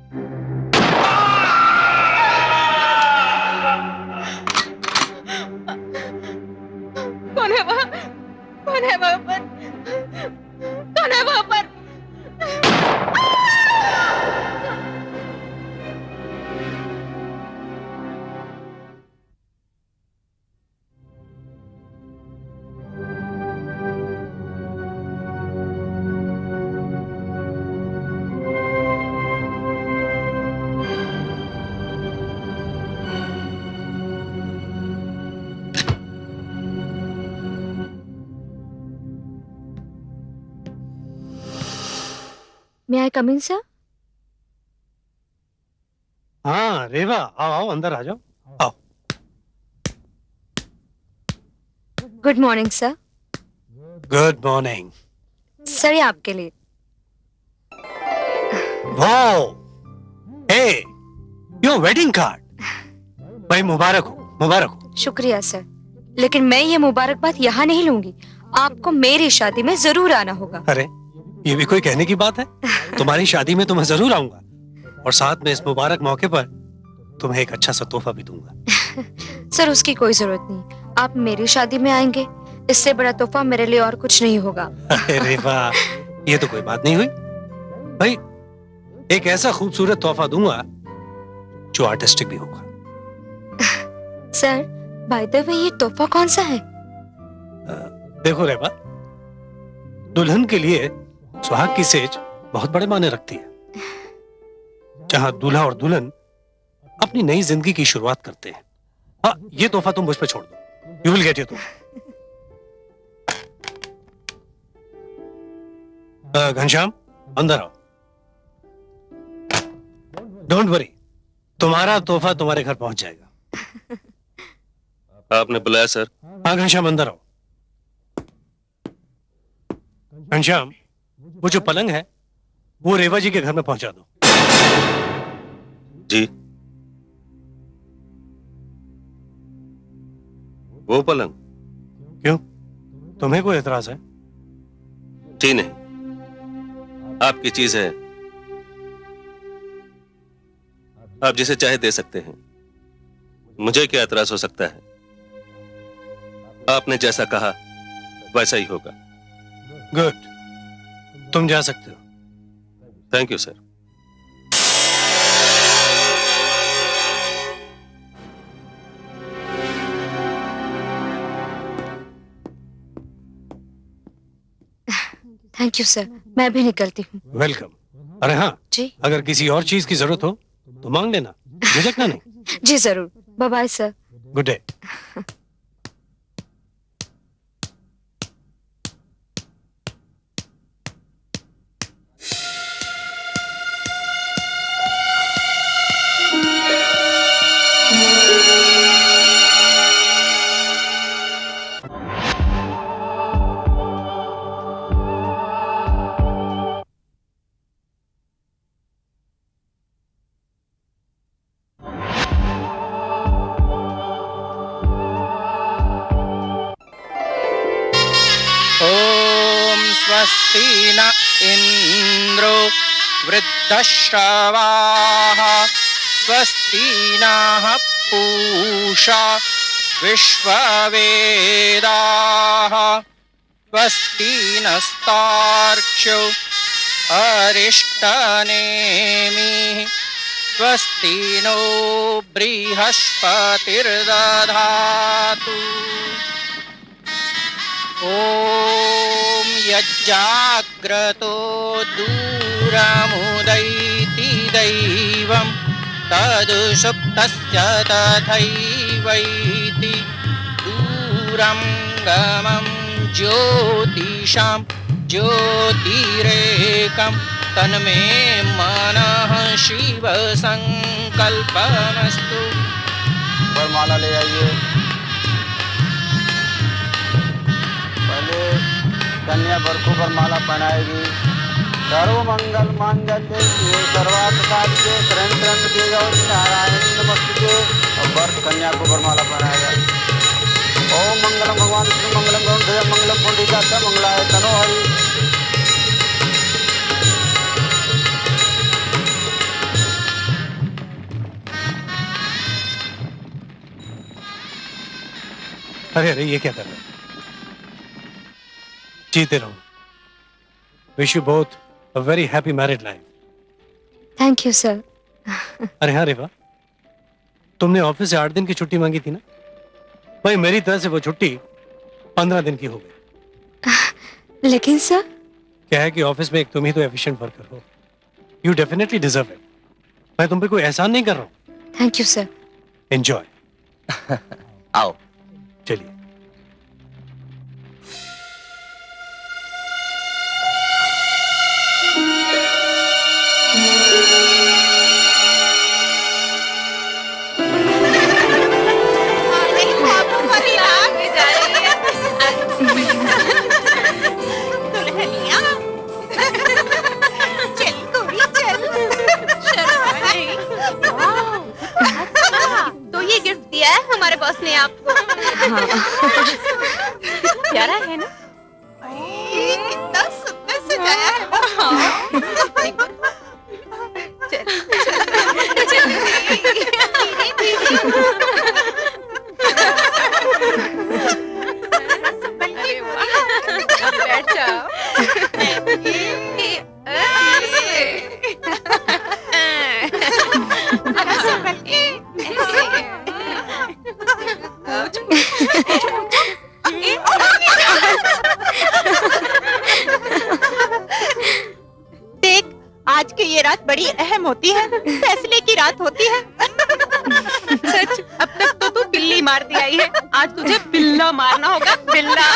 कौन है वहाँ? कौन है वहाँ पर? कौन है वहाँ पर? May I come in, sir? हाँ रेवा, आओ आओ अंदर आ जाओ, आओ। Good morning, sir. Good morning. Sir ये आपके लिए। Wow, hey, your wedding card. भाई मुबारक हो, मुबारक हो। शुक्रिया सर, लेकिन मैं ये मुबारकबाद यहाँ नहीं लूंगी। आपको मेरी शादी में जरूर आना होगा। अरे ये भी कोई कहने की बात है? तुम्हारी शादी में तो मैं जरूर आऊंगा, और साथ में इस मुबारक मौके पर तुम्हें एक अच्छा सा तोहफा भी दूंगा। सर उसकी कोई जरूरत नहीं, आप मेरी शादी में आएंगे, इससे बड़ा तोहफा मेरे लिए और कुछ नहीं होगा। अरे वाह, ये तो कोई बात नहीं हुई भाई। एक ऐसा खूबसूरत तोहफा दूंगा जो आर्टिस्टिक भी होगा। सर बाय द वे ये तोहफा कौन सा है? देखो रेवा, दुल्हन के लिए सुहाग की सेज बहुत बड़े मायने रखती है। जहां दूल्हा और दुल्हन अपनी नई जिंदगी की शुरुआत करते हैं। हाँ, ये तोहफा तुम मुझ पे छोड़ दो, यू विल गेट योर तोहफा। घनश्याम अंदर आओ। डोंट वरी, तुम्हारा तोहफा तुम्हारे घर पहुंच जाएगा। आपने बुलाया सर? हाँ घनश्याम अंदर आओ। घनश्याम, वो जो पलंग है वो रेवा जी के घर में पहुंचा दो। जी। वो पलंग? क्यों, तुम्हें कोई एतराज है? जी नहीं, आपकी चीज है, आप जिसे चाहे दे सकते हैं, मुझे क्या एतराज हो सकता है? आपने जैसा कहा वैसा ही होगा। गुड, तुम जा सकते हो। Thank you sir. Thank you sir, मैं भी निकलती हूँ। वेलकम। अरे हाँ जी अगर किसी और चीज की जरूरत हो तो मांग लेना, झिझकना नहीं। जी जरूर, bye bye sir. Good day. ॐ स्वस्ति न इन्द्रो वृद्धश्रवाः स्वस्ति नः पूषा विश्ववेदाः स्वस्ति नस्तार्क्ष्यो अरिष्टनेमिः स्वस्ति नो बृहस्पतिर्दधातु। ॐ यज्जाग्रतो दूरमुदैति दैवं तदुषुप्तस्य तथैवैति दूरं गमं ज्योतिषां ज्योतिरेकं तन्मे मनः शिव संकल्पमस्तु। वरमाला ले आइए। पहले कन्या वर को वरमाला पहनाएगी। सर्व मंगल मांगल्ये शिवे सर्वार्थ साधिके शरण्य त्र्यंबके नारायणी नमस्तुते। और वर कन्या को वरमाला पहनाएगा। ओम मंगलम भगवान विष्णु मंगलम गरुड़ मंगलम पुंडरीकाक्ष मंगलाय तनो हरि। अरे अरे ये क्या कर रहे हो? जीते रहो। Wish you both a very happy married life. Thank you sir. अरे हाँ रेवा, तुमने ऑफिस से 8 दिन की छुट्टी मांगी थी ना? भाई मेरी तरफ से वो छुट्टी 15 दिन की हो गई। लेकिन सर, क्या है कि ऑफिस में एक तुम ही तो एफिशिएंट वर्कर हो। You definitely deserve it. मैं तुम पे कोई एहसान नहीं कर रहा हूँ। Thank you sir. एंजॉय। आओ। चलिए। तो ये गिफ्ट दिया है हमारे बॉस ने आपको। प्यारा है ना? कितना सुंदर सजाया है ना। देखो। बैठ जाओ। देख, आज की ये रात बड़ी अहम होती है, फैसले की रात होती है। सच, अब तक तो तू बिल्ली मार दिया ही है, आज तुझे बिल्ला मारना होगा, बिल्ला।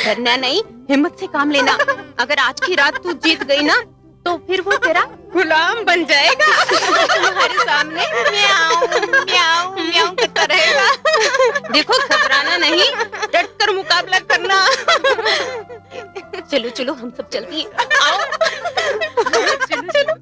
डरना नहीं, हिम्मत से काम लेना। अगर आज की रात तू जीत गई ना, तो फिर वो तेरा गुलाम बन जाएगा। तुम्हारे सामने म्याऊं म्याऊं म्याऊं करता रहेगा। देखो, घबराना नहीं, डट कर मुकाबला करना। चलो चलो, हम सब चलते हैं। आओ। चलो चलो।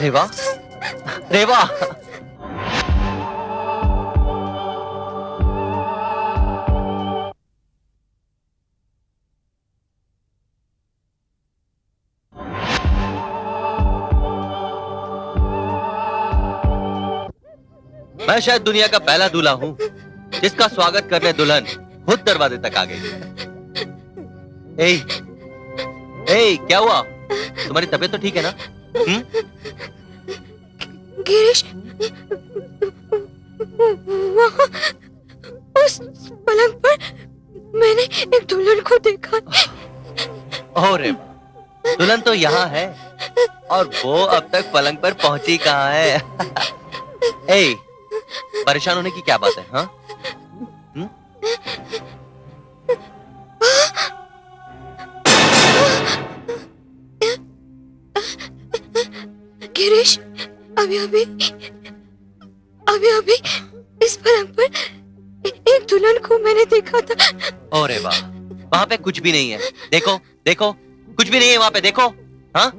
रेवा, रेवा। मैं शायद दुनिया का पहला दूल्हा हूँ जिसका स्वागत करने दुल्हन खुद दरवाजे तक आ गई। क्या हुआ? तुम्हारी तबीयत तो ठीक है ना? गिरीश, वहाँ उस पलंग पर मैंने एक दुल्हन को देखा। अरे दुल्हन तो यहाँ है और वो अब तक पलंग पर पहुंची कहाँ है? परेशान होने की क्या बात है? हाँ, गिरीश, अभी अभी इस पलंग पर एक दुल्हन को मैंने देखा था। अरे वाह, वहाँ पे कुछ भी नहीं है। देखो देखो, कुछ भी नहीं है वहाँ पे, देखो। हाँ,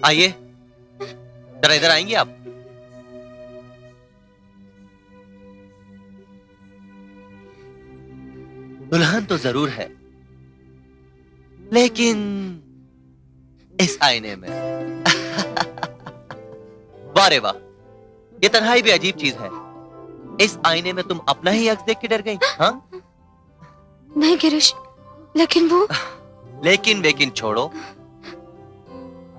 आइए, जरा इधर आएंगे आप? दुल्हन तो जरूर है, लेकिन इस आईने में वाह रे वाह, ये तन्हाई भी अजीब चीज है। इस आईने में तुम अपना ही अक्स देख के डर गई? हाँ? नहीं गिरीश, लेकिन वो लेकिन छोड़ो।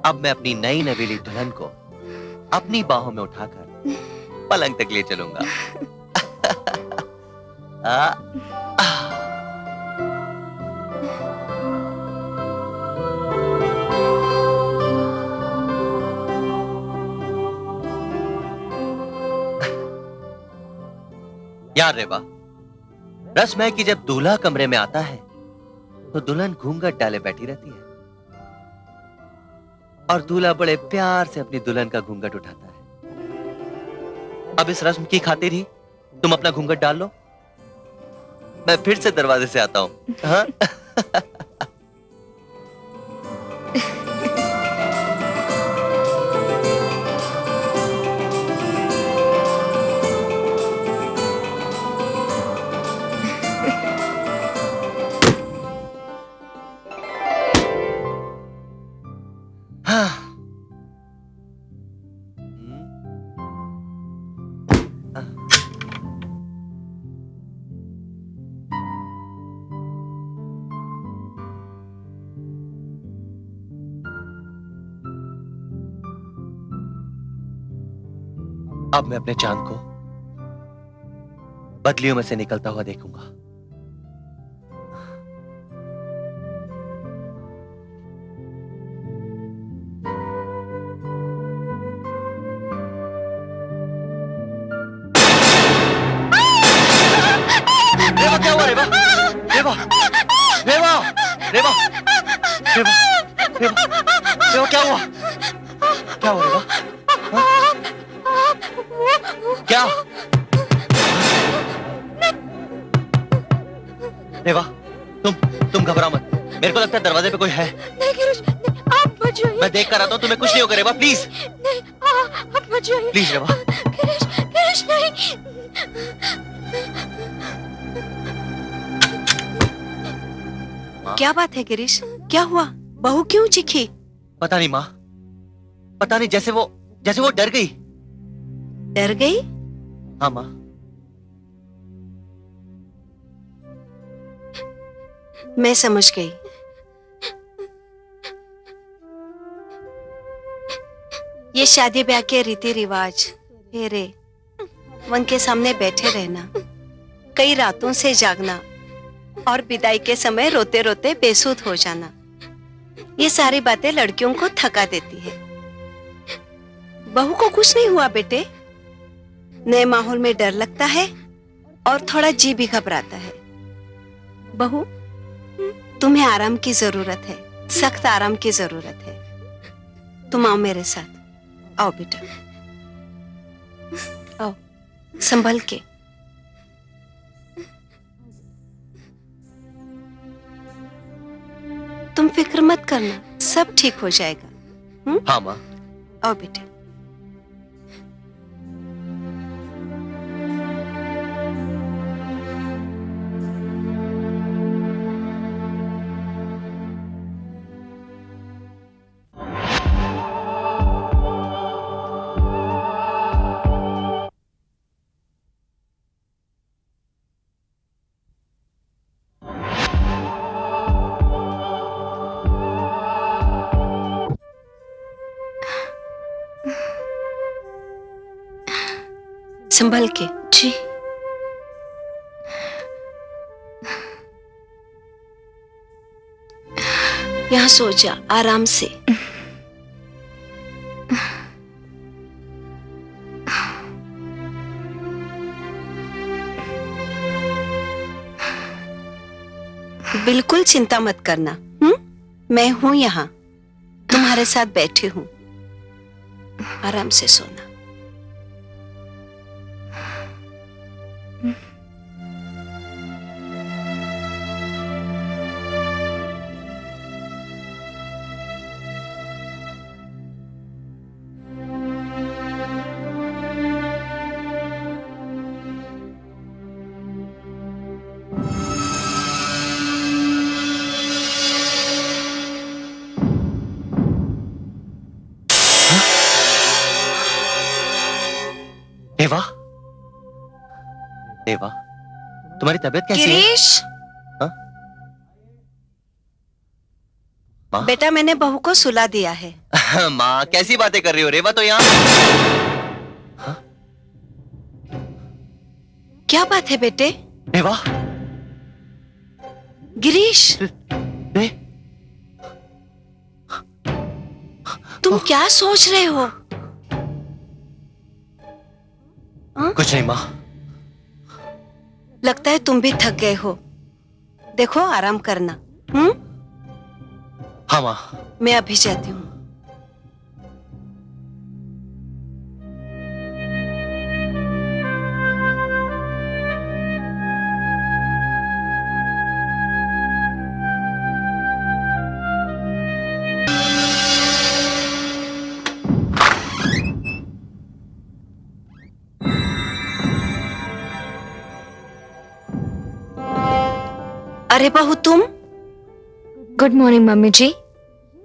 अब मैं अपनी नई नवेली दुल्हन को अपनी बाहों में उठाकर पलंग तक ले चलूंगा। यार रेवा, रस्म है कि जब दूल्हा कमरे में आता है तो दुल्हन घूंघट डाले बैठी रहती है और दूल्हा बड़े प्यार से अपनी दुल्हन का घूंघट उठाता है। अब इस रस्म की खातिर ही तुम अपना घूंघट डाल लो, मैं फिर से दरवाजे से आता हूं। हाँ? अब मैं अपने चांद को बदलियों में से निकलता हुआ देखूंगा। रेवा, क्या हुआ रेवा? रेवा, रेवा, रेवा, रेवा, रेवा, रेवा, क्या हुआ? क्या हुआ रेवा? हाँ? क्या? रेवा, तुम घबरा मत। मेरे को लगता है दरवाजे पे कोई है। नहीं गिरीश, आप मत जाइए। मैं देख कर आता हूँ, तुम्हें कुछ नहीं होगा रेवा, प्लीज। नहीं, आप मत जाइए। प्लीज रेवा। गिरीश नहीं। माँ? क्या बात है गिरीश, क्या हुआ? बहू क्यों चीखी? पता नहीं माँ, पता नहीं, जैसे वो डर गई। डर गई? हाँ माँ। मैं समझ गई। ये शादी ब्याह के रीति रिवाज, फेरे, उनके सामने बैठे रहना, कई रातों से जागना और विदाई के समय रोते रोते बेसुध हो जाना, ये सारी बातें लड़कियों को थका देती है। बहू को कुछ नहीं हुआ बेटे, नए माहौल में डर लगता है और थोड़ा जी भी घबराता है। बहू, तुम्हें आराम की जरूरत है, सख्त आराम की जरूरत है। तुम आओ मेरे साथ, आओ बेटा, आओ, संभल के। तुम फिक्र मत करना, सब ठीक हो जाएगा। हाँ माँ। आओ बेटे। संभल के। जी। यहाँ सो जा आराम से। बिल्कुल चिंता मत करना, मैं हूं यहाँ, तुम्हारे साथ बैठी हूँ। आराम से सोना। रेवा, रेवा, तुम्हारी तबीयत कैसी है? गिरीश, हाँ? माँ? बेटा मैंने बहू को सुला दिया है। माँ कैसी बातें कर रही हो? रेवा तो यहाँ। क्या बात है बेटे? रेवा, गिरीश, रे, तुम क्या सोच रहे हो? कुछ नहीं माँ। लगता है तुम भी थक गए हो। देखो आराम करना। हाँ माँ। मैं अभी जाती हूँ। अरे बहू तुम, गुड मॉर्निंग मम्मी जी।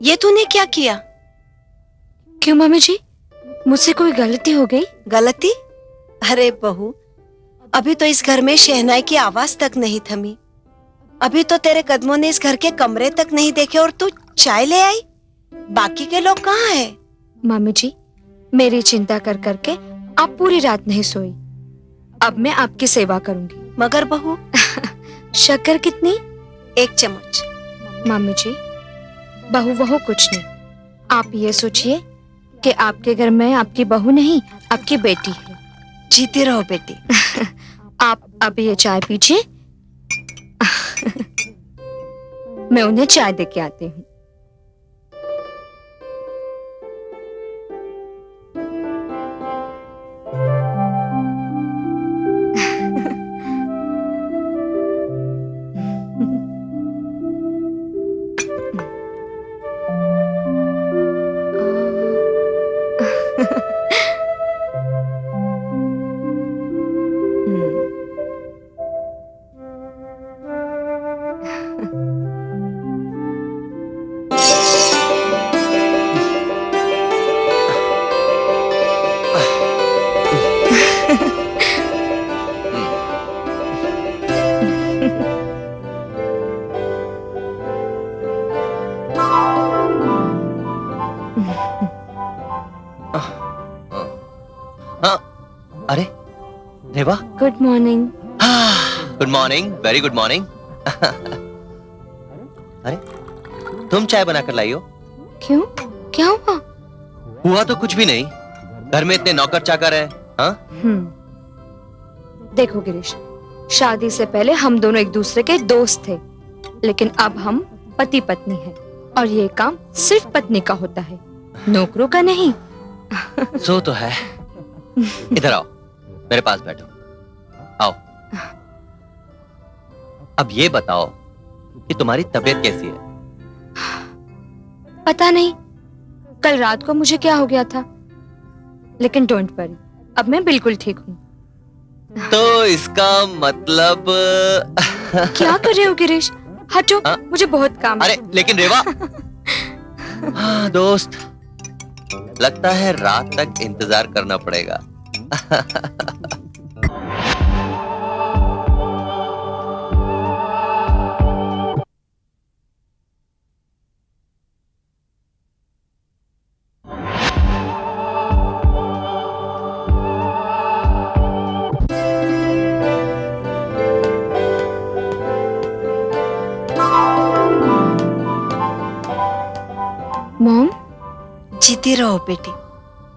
ये तूने क्या किया? क्यों मम्मी जी, मुझसे कोई गलती हो गई? गलती? अरे बहू, अभी तो इस घर में शहनाई की आवाज तक नहीं थमी। अभी तो तेरे कदमों ने इस घर के कमरे तक नहीं देखे और तू चाय ले आई। बाकी के लोग कहाँ हैं? मम्मी जी, मेरी चिंता कर करके आप पूरी रात नहीं सोई। अब मैं आपकी सेवा करूंगी। मगर बहू, शक्कर कितनी? 1 चम्मच। मम्मी जी, बहू वहू कुछ नहीं। आप ये सोचिए कि आपके घर में आपकी बहू नहीं, आपकी बेटी है। जीती रहो बेटी। आप अभी ये चाय पीजिए। मैं उन्हें चाय दे के आती हूँ। अरे Reva, good morning. Good morning, very good morning. अरे तुम चाय बनाकर लाई हो? क्यों, क्या हुआ? हुआ तो कुछ भी नहीं, घर में इतने नौकर चाकर है। हाँ? देखो गिरीश, शादी से पहले हम दोनों एक दूसरे के दोस्त थे, लेकिन अब हम पति पत्नी हैं और ये काम सिर्फ पत्नी का होता है, नौकरों का नहीं। सो तो है। इधर आओ, मेरे पास बैठो। आओ, अब ये बताओ कि तुम्हारी तबीयत कैसी है? पता नहीं, कल रात को मुझे क्या हो गया था, लेकिन डोंट वरी, अब मैं बिल्कुल ठीक हूँ। तो इसका मतलब क्या कर रहे हो गिरीश? हटो, मुझे बहुत काम है। अरे लेकिन रेवा। हाँ दोस्त, लगता है रात तक इंतजार करना पड़ेगा। मॉम, जीती रहो बेटी।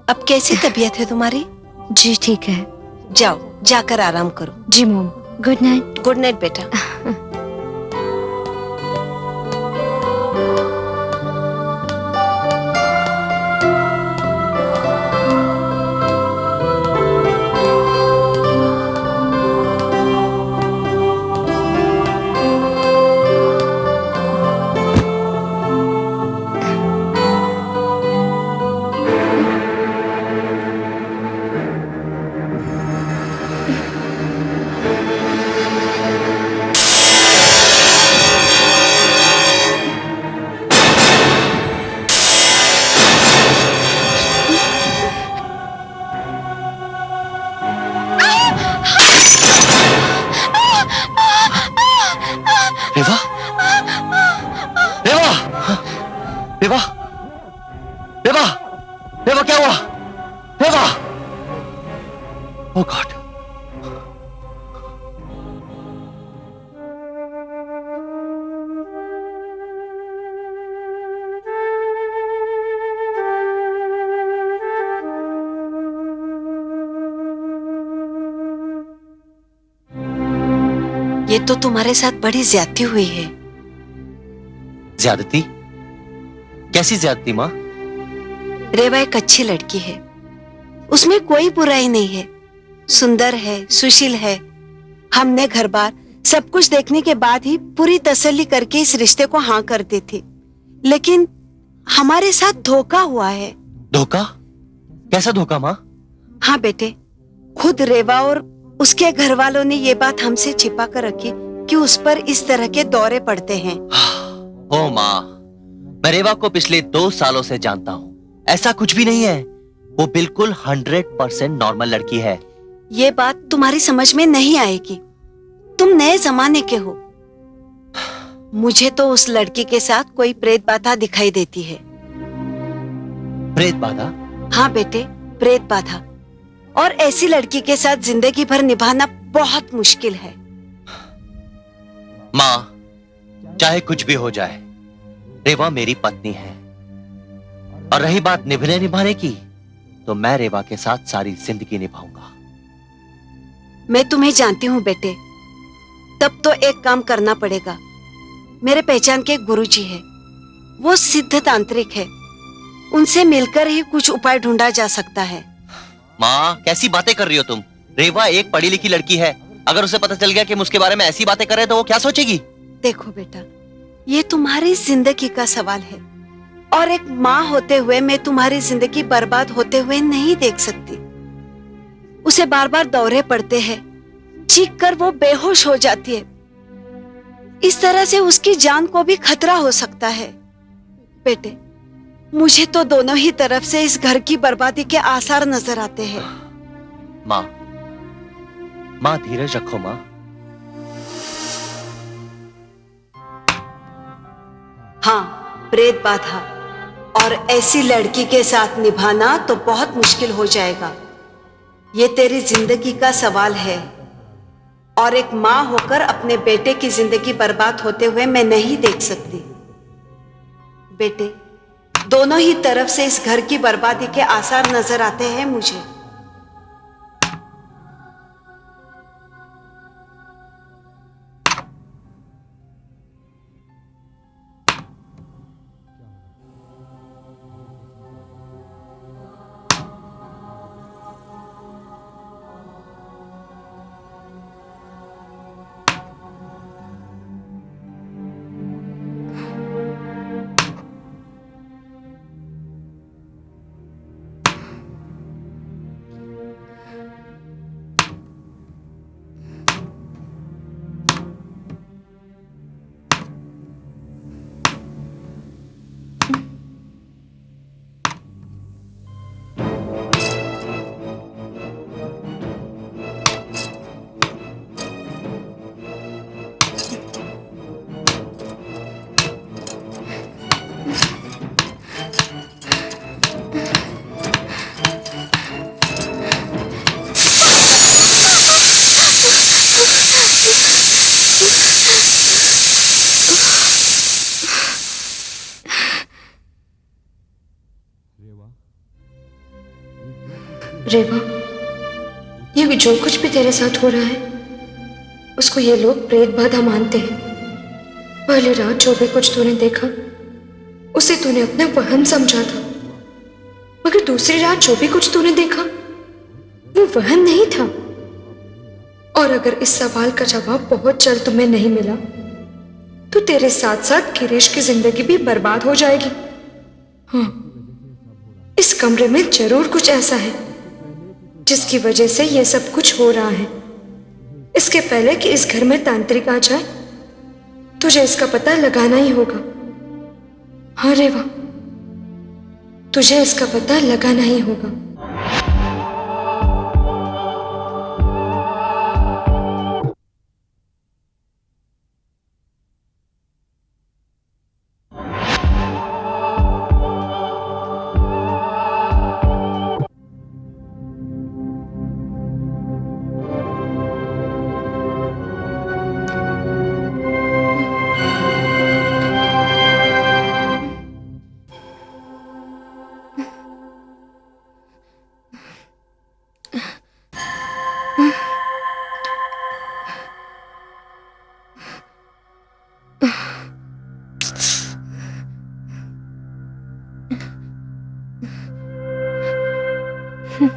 अब कैसी तबीयत है तुम्हारी? जी ठीक है। जाओ, जाकर आराम करो। जी mom, good night. Good night बेटा। क्या हुआ? रेवा! Oh God! ये तो तुम्हारे साथ बड़ी ज्यादती हुई है। ज्यादती? कैसी ज्यादती माँ? रेवा एक अच्छी लड़की है, उसमें कोई बुराई नहीं है, सुंदर है, सुशील है। हमने घर बार सब कुछ देखने के बाद ही पूरी तसल्ली करके इस रिश्ते को हाँ कर दी थी, लेकिन हमारे साथ धोखा हुआ है। धोखा? कैसा धोखा माँ? हाँ बेटे, खुद रेवा और उसके घर वालों ने ये बात हमसे छिपा कर रखी कि उस पर इस तरह के दौरे पड़ते हैं। ओ माँ, मैं रेवा को पिछले 2 सालों से जानता हूँ। ऐसा कुछ भी नहीं है। वो बिल्कुल 100% नॉर्मल लड़की है। ये बात तुम्हारी समझ में नहीं आएगी, तुम नए जमाने के हो। मुझे तो उस लड़की के साथ कोई प्रेत बाधा दिखाई देती है। प्रेत बाधा? हाँ बेटे, प्रेत बाधा। और ऐसी लड़की के साथ जिंदगी भर निभाना बहुत मुश्किल है। माँ, चाहे कुछ भी हो जाए, रेवा मेरी पत्नी है। और रही बात निभने निभाने की, तो मैं रेवा के साथ सारी जिंदगी निभाऊंगा। मैं तुम्हें जानती हूँ बेटे, तब तो एक काम करना पड़ेगा। मेरे पहचान के गुरुजी है, वो सिद्ध तांत्रिक है, उनसे मिलकर ही कुछ उपाय ढूंढा जा सकता है। माँ, कैसी बातें कर रही हो तुम? रेवा एक पढ़ी लिखी लड़की है। अगर उसे पता चल गया कि हम उसके बारे में ऐसी बातें कर रहे हैं तो वो क्या सोचेगी? देखो बेटा, ये तुम्हारी जिंदगी का सवाल है, और एक माँ होते हुए मैं तुम्हारी जिंदगी बर्बाद होते हुए नहीं देख सकती। उसे बार बार दौरे पड़ते हैं, चीख कर वो बेहोश हो जाती है। इस तरह से उसकी जान को भी खतरा हो सकता है। बेटे, मुझे तो दोनों ही तरफ से इस घर की बर्बादी के आसार नजर आते हैं। माँ धीरज रखो माँ। हाँ, प्रेत बाधा और ऐसी लड़की के साथ निभाना तो बहुत मुश्किल हो जाएगा। ये तेरी जिंदगी का सवाल है, और एक माँ होकर अपने बेटे की जिंदगी बर्बाद होते हुए मैं नहीं देख सकती। बेटे, दोनों ही तरफ से इस घर की बर्बादी के आसार नजर आते हैं मुझे। रेवा, ये जो कुछ भी तेरे साथ हो रहा है उसको ये लोग प्रेत बाधा मानते हैं। पहले रात जो भी कुछ तूने देखा उसे तूने अपना वहम समझा था, मगर दूसरी रात जो भी कुछ तूने देखा वो वहम नहीं था। और अगर इस सवाल का जवाब बहुत जल्द तुम्हें नहीं मिला तो तेरे साथ साथ गिरीश की जिंदगी भी बर्बाद हो जाएगी। हाँ, इस कमरे में जरूर कुछ ऐसा है जिसकी वजह से ये सब कुछ हो रहा है। इसके पहले कि इस घर में तांत्रिक आ जाए तुझे इसका पता लगाना ही होगा। हाँ रेवा, तुझे इसका पता लगाना ही होगा। कौन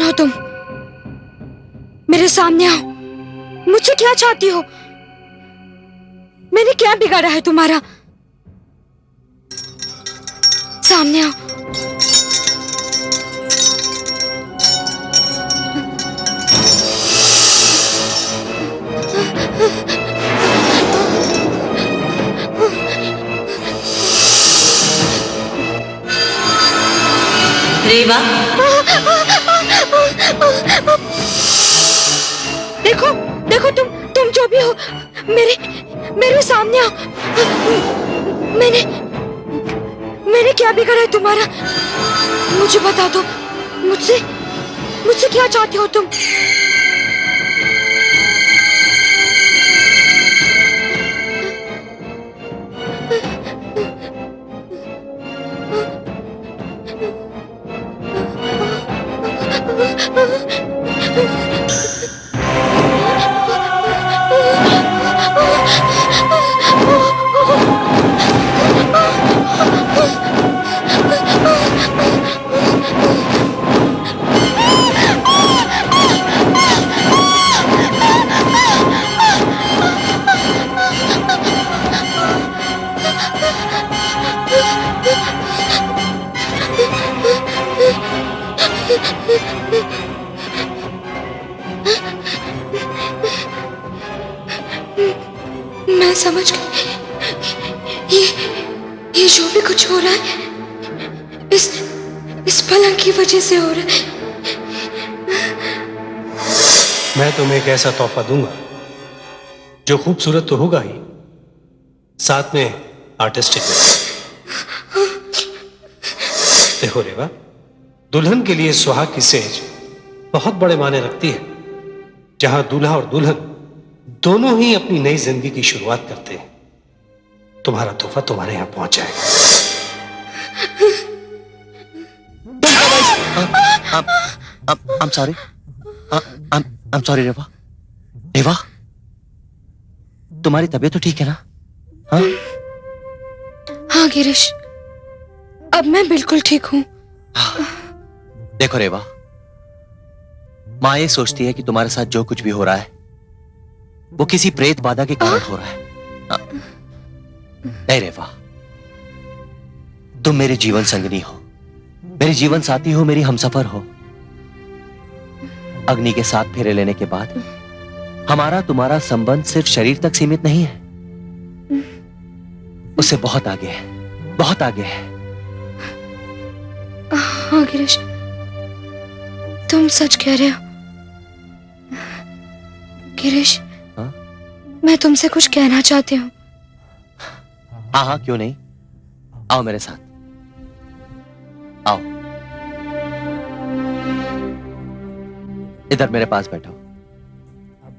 हो तुम? मेरे सामने आओ। मुझसे क्या चाहती हो? मैंने क्या बिगाड़ा है तुम्हारा? सामने आओ। रेवा, देखो देखो, तुम जो भी हो, मेरे सामने आओ। मैंने क्या बिगाड़ा है तुम्हारा? मुझे बता दो। मुझसे क्या चाहते हो तुम? मैं समझ गई। ये जो भी कुछ हो रहा है, इस पलंग की वजह से हो रहा है। मैं तुम्हें एक ऐसा तोहफा दूंगा जो खूबसूरत तो होगा ही, साथ में आर्टिस्टिक भी। देखो रेवा, दुल्हन के लिए सुहाग की सेज बहुत बड़े मायने रखती है। जहां दूल्हा और दुल्हन दोनों ही अपनी नई जिंदगी की शुरुआत करते हैं, तुम्हारा तोहफा तुम्हारे यहां पहुंच जाएगा। I'm sorry. I'm sorry रेवा। रेवा, तुम्हारी तबीयत तो ठीक है ना? हाँ? हाँ गिरीश, अब मैं बिल्कुल ठीक हूँ। देखो रेवा, माँ ये सोचती है कि तुम्हारे साथ जो कुछ भी हो रहा है वो किसी प्रेत बाधा के कारण हो रहा है। नहीं रेवा, तुम मेरे जीवन संगनी हो, मेरे जीवन साथी हो, मेरी हमसफर हो। अग्नि के साथ फेरे लेने के बाद हमारा तुम्हारा संबंध सिर्फ शरीर तक सीमित नहीं है, उससे बहुत आगे है, बहुत आगे है। हाँ गिरीश, तुम सच कह रहे हो। गिरीश, हाँ? मैं तुमसे कुछ कहना चाहती हूँ। हाँ हाँ, क्यों नहीं, आओ मेरे साथ, आओ इधर मेरे पास बैठो।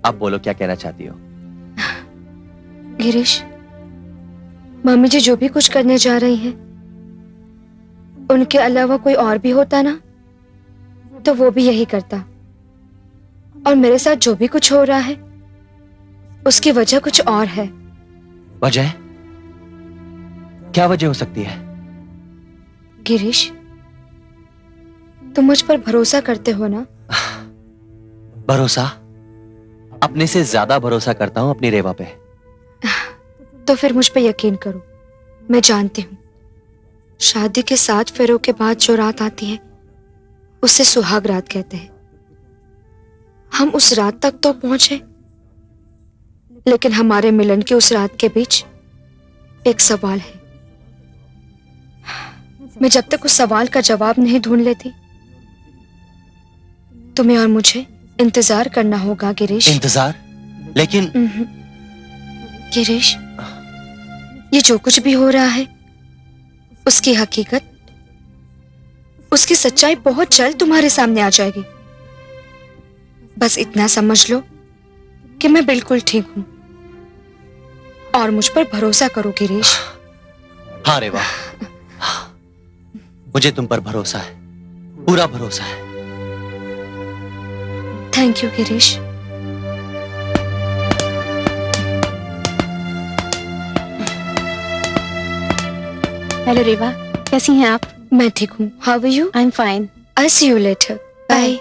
आप बोलो, क्या कहना चाहती हो? गिरीश, मम्मी जी जो भी कुछ करने जा रही हैं, उनके अलावा कोई और भी होता ना तो वो भी यही करता। और मेरे साथ जो भी कुछ हो रहा है उसकी वजह कुछ और है। वजह? क्या वजह हो सकती है? गिरीश, तुम मुझ पर भरोसा करते हो ना? भरोसा? अपने से ज्यादा भरोसा करता हूं अपनी रेवा पे। तो फिर मुझ पे यकीन करो, मैं जानती हूँ शादी के 7 फेरों के बाद जो रात आती है उसे सुहाग रात कहते हैं। हम उस रात तक तो पहुंचे, लेकिन हमारे मिलन की उस रात के बीच एक सवाल है। मैं जब तक उस सवाल का जवाब नहीं ढूंढ लेती, तुम्हें और मुझे इंतजार करना होगा गिरीश। इंतजार? लेकिन गिरीश, ये जो कुछ भी हो रहा है उसकी हकीकत, उसकी सच्चाई बहुत जल्द तुम्हारे सामने आ जाएगी। बस इतना समझ लो कि मैं बिल्कुल ठीक हूं और मुझ पर भरोसा करो गिरीश। हाँ रेवा, मुझे तुम पर भरोसा है, पूरा भरोसा है। Thank you Girish. Hello Reva, कैसी हैं आप? मैं ठीक हूँ। How are you? I am fine. I see you later. Bye.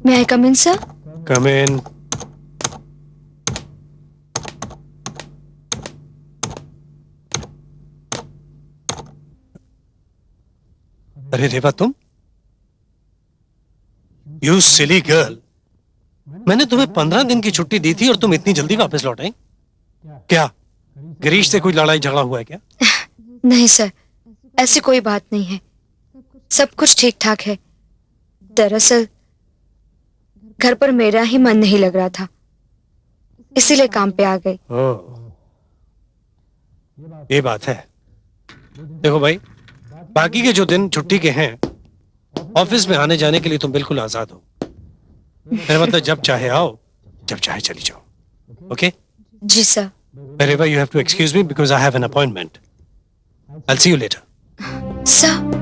May I come in, sir? Come in. अरे रेवा तुम, यू सिली गर्ल, मैंने तुम्हें 15 दिन की छुट्टी दी थी और तुम इतनी जल्दी वापस लौट आई? क्या गिरीश से कोई लड़ाई झगड़ा हुआ है क्या? नहीं सर, ऐसी कोई बात नहीं है, सब कुछ ठीक ठाक है। दरअसल घर पर मेरा ही मन नहीं लग रहा था, इसीलिए काम पे आ गई। ओह, ये बात है। देखो भाई, बाकी के जो दिन छुट्टी के हैं, ऑफिस में आने जाने के लिए तुम बिल्कुल आजाद हो। मेरा मतलब जब चाहे आओ, जब चाहे चली जाओ। ओके? जी sir. Wherever you have to excuse me because I have an appointment. I'll see you later. Sir,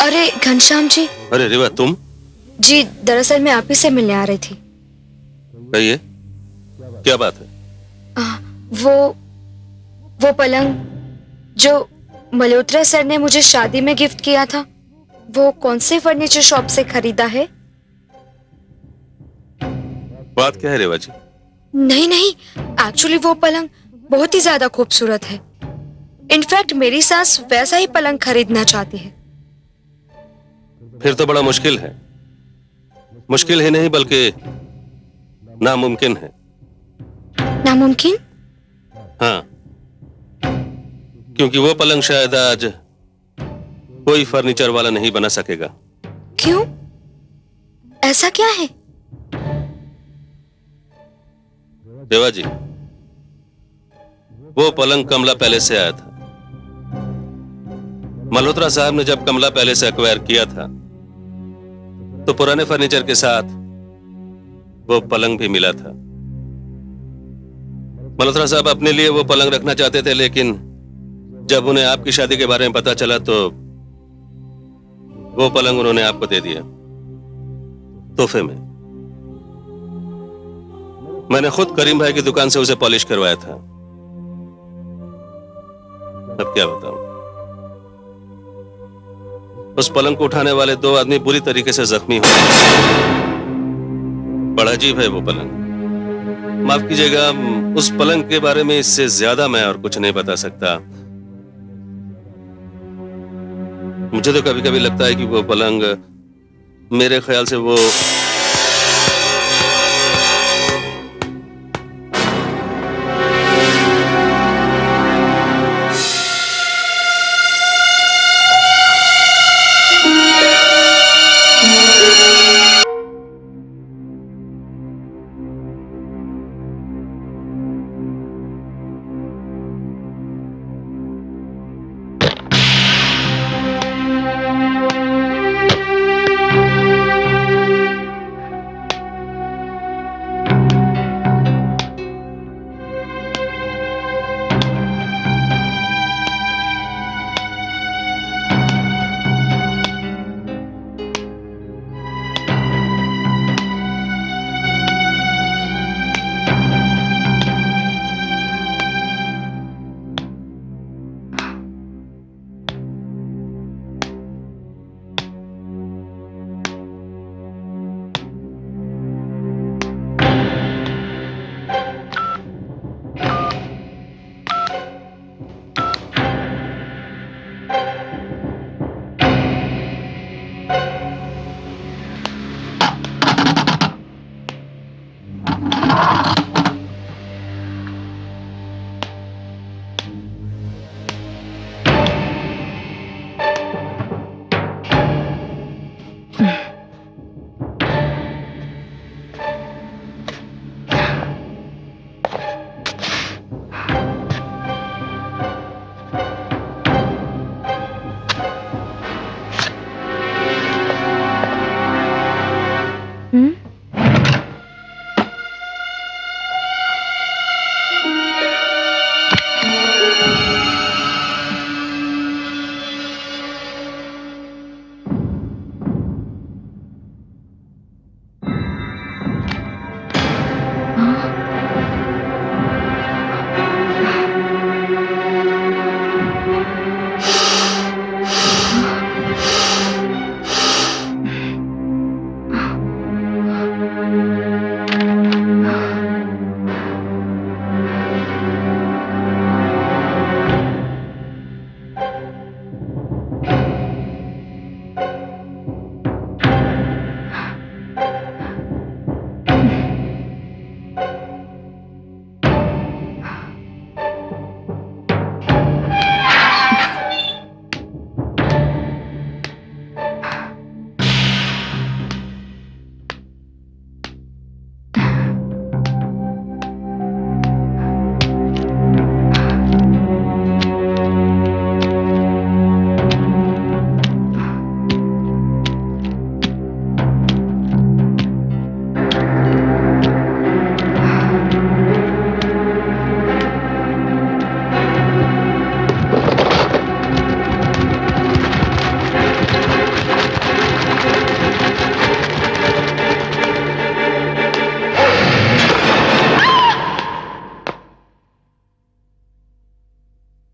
अरे घनश्याम जी। अरे रेवा तुम? जी दरअसल मैं आप ही से मिलने आ रही थी। कहिए, क्या बात है? वो पलंग जो मल्होत्रा सर ने मुझे शादी में गिफ्ट किया था, वो कौन से फर्नीचर शॉप से खरीदा है? बात क्या है रेवा जी? नहीं नहीं, एक्चुअली वो पलंग बहुत ही ज्यादा खूबसूरत है। इनफैक्ट मेरी सास वैसा ही पलंग खरीदना चाहती है। फिर तो बड़ा मुश्किल है। मुश्किल ही नहीं बल्कि नामुमकिन है। नामुमकिन? हाँ, क्योंकि वो पलंग शायद आज कोई फर्नीचर वाला नहीं बना सकेगा। क्यों? ऐसा क्या है? देवा जी, वो पलंग कमला पैलेस से आया था। मल्होत्रा साहब ने जब कमला पैलेस एक्वायर किया था तो पुराने फर्नीचर के साथ वो पलंग भी मिला था। मल्होत्रा साहब अपने लिए वो पलंग रखना चाहते थे, लेकिन जब उन्हें आपकी शादी के बारे में पता चला तो वो पलंग उन्होंने आपको दे दिया तोहफे में। मैंने खुद करीम भाई की दुकान से उसे पॉलिश करवाया था। अब क्या बताऊं, उस पलंग को उठाने वाले दो आदमी बुरी तरीके से जख्मी हुए। बड़ा अजीब है वो पलंग। माफ कीजिएगा, उस पलंग के बारे में इससे ज्यादा मैं और कुछ नहीं बता सकता। मुझे तो कभी कभी लगता है कि वो पलंग, मेरे ख्याल से वो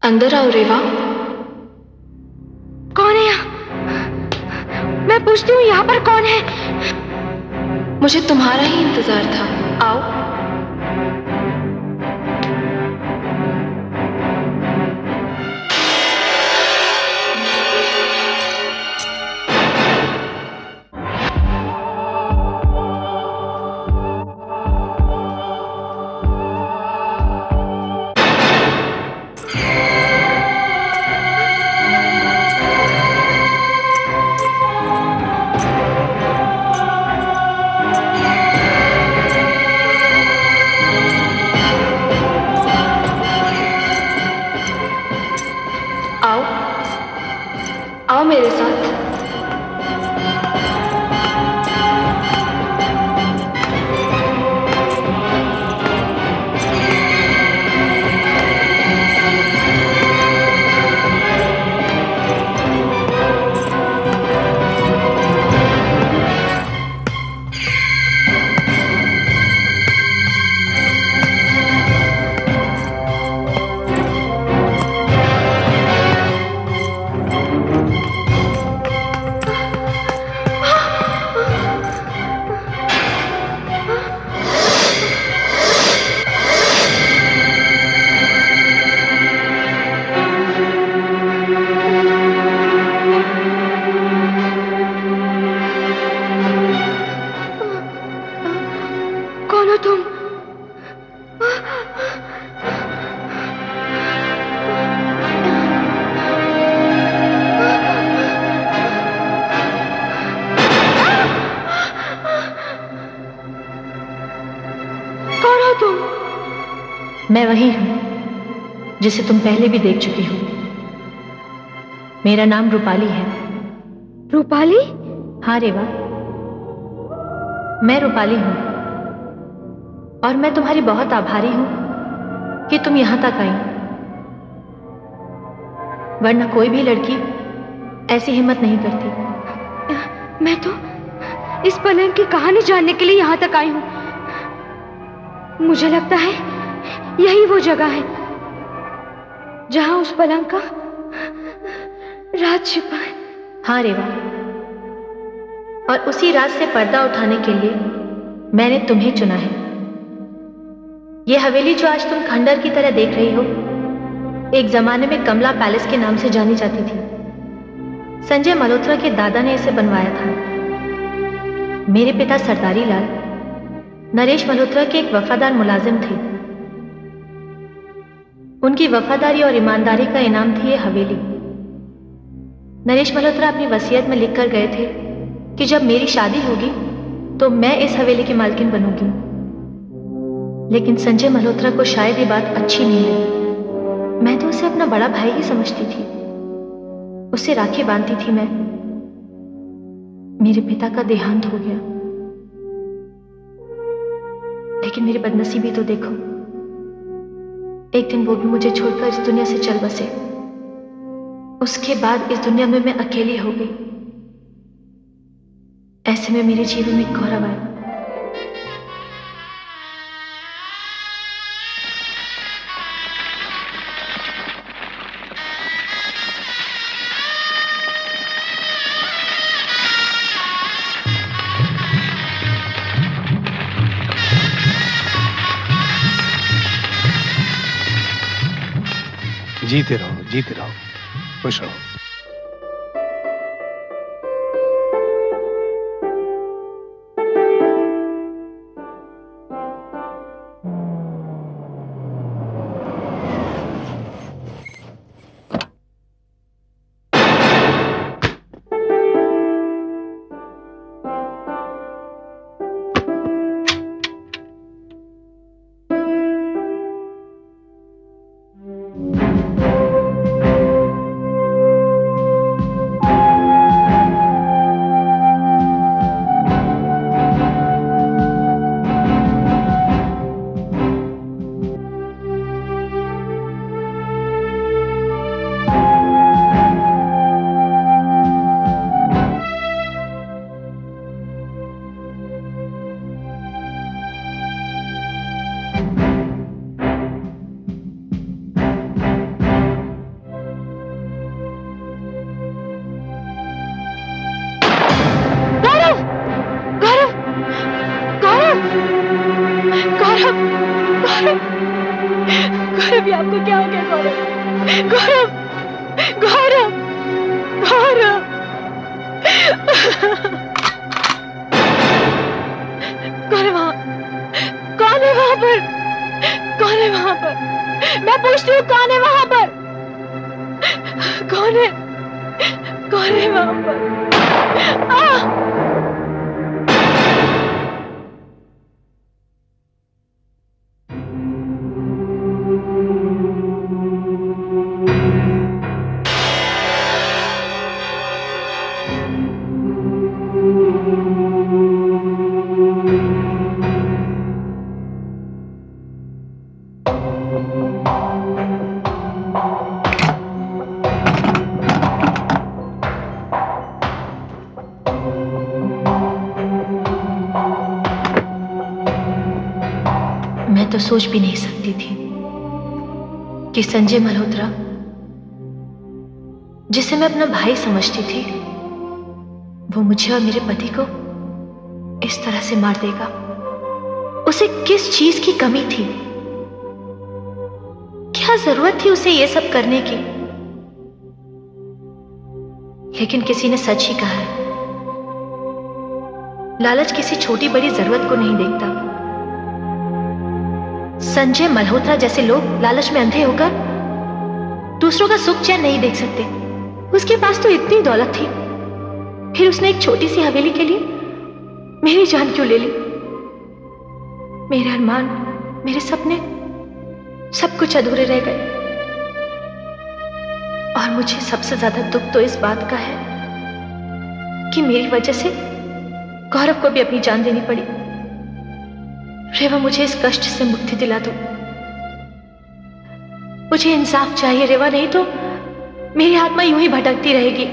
अंदर आओ रेवा। कौन है यहाँ? मैं पूछती हूँ यहाँ पर कौन है? मुझे तुम्हारा ही इंतजार था। आओ। आओ आओ मेरे साथ। कौन हो तुम? कौन हो तुम? मैं वही हूं जिसे तुम पहले भी देख चुकी हो। मेरा नाम रूपाली है। रूपाली? हाँ रेवा, मैं रूपाली हूं और मैं तुम्हारी बहुत आभारी हूं कि तुम यहां तक आई, वरना कोई भी लड़की ऐसी हिम्मत नहीं करती। मैं तो इस पलंग की कहानी जानने के लिए यहाँ तक आई हूँ। मुझे लगता है यही वो जगह है जहाँ उस पलंग का राज छिपा है। हाँ रेवा, और उसी राज से पर्दा उठाने के लिए मैंने तुम्हें चुना है। यह हवेली जो आज तुम खंडर की तरह देख रही हो, एक जमाने में कमला पैलेस के नाम से जानी जाती थी। संजय मल्होत्रा के दादा ने इसे बनवाया था। मेरे पिता सरदारी लाल नरेश मल्होत्रा के एक वफादार मुलाजिम थे। उनकी वफादारी और ईमानदारी का इनाम थी ये हवेली। नरेश मल्होत्रा अपनी वसीयत में लिखकर गए थे कि जब मेरी शादी होगी तो मैं इस हवेली की मालकिन बनूंगी। लेकिन संजय मल्होत्रा को शायद ये बात अच्छी नहीं लगी। मैं तो उसे अपना बड़ा भाई ही समझती थी, उससे राखी बांधती थी मैं। मेरे पिता का देहांत हो गया, लेकिन मेरी बदनसीबी तो देखो, एक दिन वो भी मुझे छोड़कर इस दुनिया से चल बसे। उसके बाद इस दुनिया में मैं अकेली हो गई। ऐसे में मेरे जीवन में गौरव आया। जीते रहो, खुश रहो। आपको क्या हो गया गौरव? गौरव, गौरव, गौरव। कौन है वहां? कौन है वहां पर? कौन है वहां पर? मैं पूछती हूँ कौन है वहां पर? कौन है? कौन है वहां पर? मैं तो सोच भी नहीं सकती थी कि संजय मल्होत्रा, जिसे मैं अपना भाई समझती थी, वो मुझे और मेरे पति को इस तरह से मार देगा। उसे किस चीज की कमी थी? क्या जरूरत थी उसे ये सब करने की? लेकिन किसी ने सच ही कहा है, लालच किसी छोटी बड़ी जरूरत को नहीं देखता। संजय मल्होत्रा जैसे लोग लालच में अंधे होकर दूसरों का सुख चैन नहीं देख सकते। उसके पास तो इतनी दौलत थी, फिर उसने एक छोटी सी हवेली के लिए मेरी जान क्यों ले ली? मेरे अरमान, मेरे सपने, सब कुछ अधूरे रह गए। और मुझे सबसे ज्यादा दुख तो इस बात का है कि मेरी वजह से गौरव को भी अपनी जान देनी पड़ी। रेवा, मुझे इस कष्ट से मुक्ति दिला दो। मुझे इंसाफ चाहिए रेवा, नहीं तो मेरी आत्मा यूं ही भटकती रहेगी।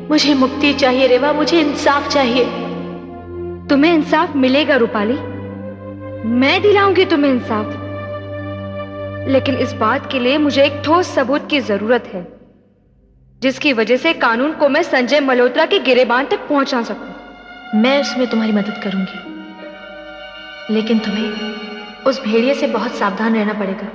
मुझे मुक्ति चाहिए रेवा, मुझे इंसाफ चाहिए। तुम्हें इंसाफ मिलेगा रूपाली, मैं दिलाऊंगी तुम्हें इंसाफ। लेकिन इस बात के लिए मुझे एक ठोस सबूत की जरूरत है, जिसकी वजह से कानून को मैं संजय मल्होत्रा के गिरेबान तक पहुंचा सकूं। मैं उसमें तुम्हारी मदद करूंगी, लेकिन तुम्हें उस भेड़िए से बहुत सावधान रहना पड़ेगा।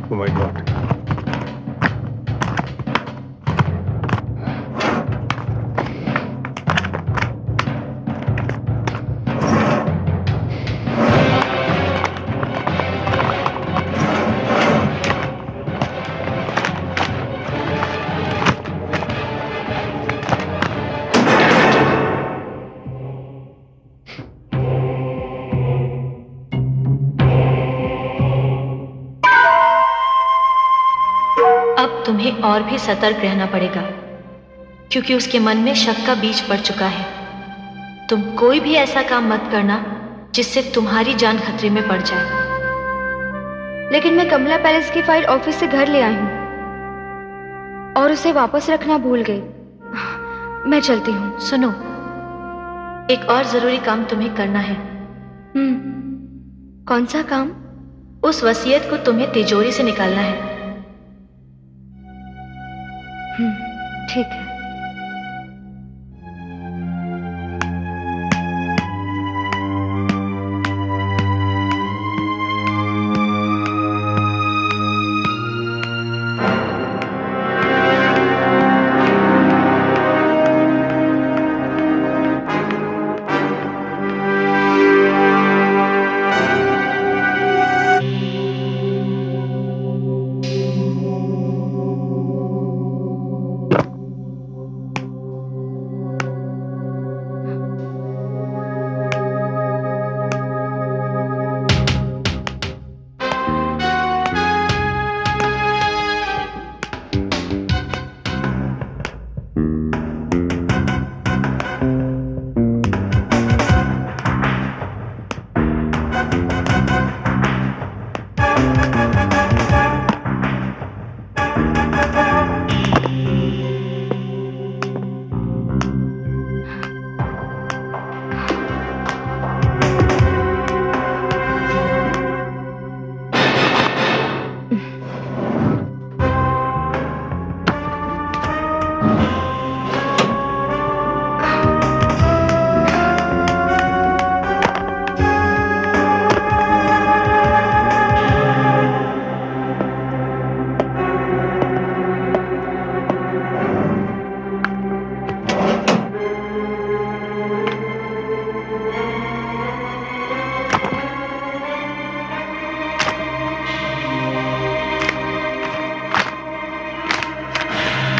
Oh my God. अब तुम्हें और भी सतर्क रहना पड़ेगा, क्योंकि उसके मन में शक का बीज पड़ चुका है। तुम कोई भी ऐसा काम मत करना जिससे तुम्हारी जान खतरे में पड़ जाए। लेकिन मैं कमला पैलेस की फाइल ऑफिस से घर ले आई हूँ और उसे वापस रखना भूल गई। मैं चलती हूँ। सुनो, एक और जरूरी काम तुम्हें करना है। कौन सा काम? उस वसीयत को तुम्हें तिजोरी से निकालना है। ठीक है।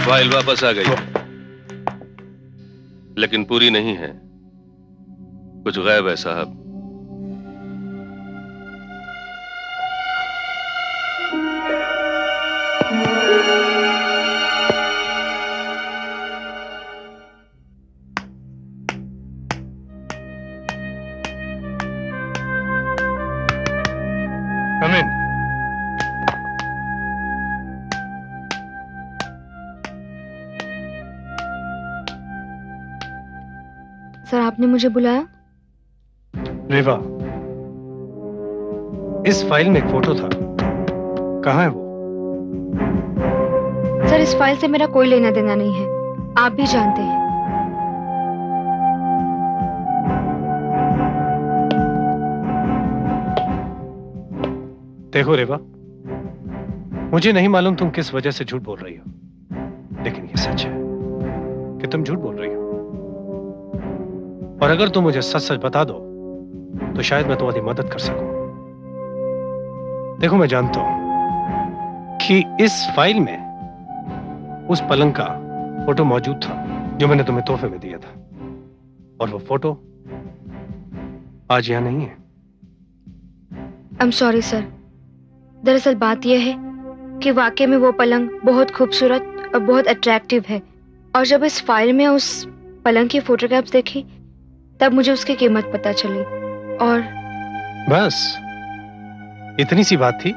फाइल वापस आ गई, लेकिन पूरी नहीं है। कुछ गायब है साहब। Come in. सर, आपने मुझे बुलाया? रेवा, इस फाइल में एक फोटो था, कहाँ है वो? सर, इस फाइल से मेरा कोई लेना देना नहीं है, आप भी जानते हैं। देखो रेवा, मुझे नहीं मालूम तुम किस वजह से झूठ बोल रही हो, लेकिन ये सच है कि तुम झूठ बोल रही हो। और अगर तुम मुझे सच सच बता दो तो शायद मैं तुम्हारी मदद कर सकूं। देखो, मैं जानता हूं कि इस फाइल में उस पलंग का फोटो मौजूद था जो मैंने तुम्हें तोहफे में दिया था, और वो फोटो आज यहां नहीं है। आई एम सॉरी सर, दरअसल बात यह है कि वाकई में वो पलंग बहुत खूबसूरत और बहुत अट्रैक्टिव है, और जब इस फाइल में उस पलंग की फोटोग्राफ्स देखी तब मुझे उसकी कीमत पता चली। और बस इतनी सी बात थी,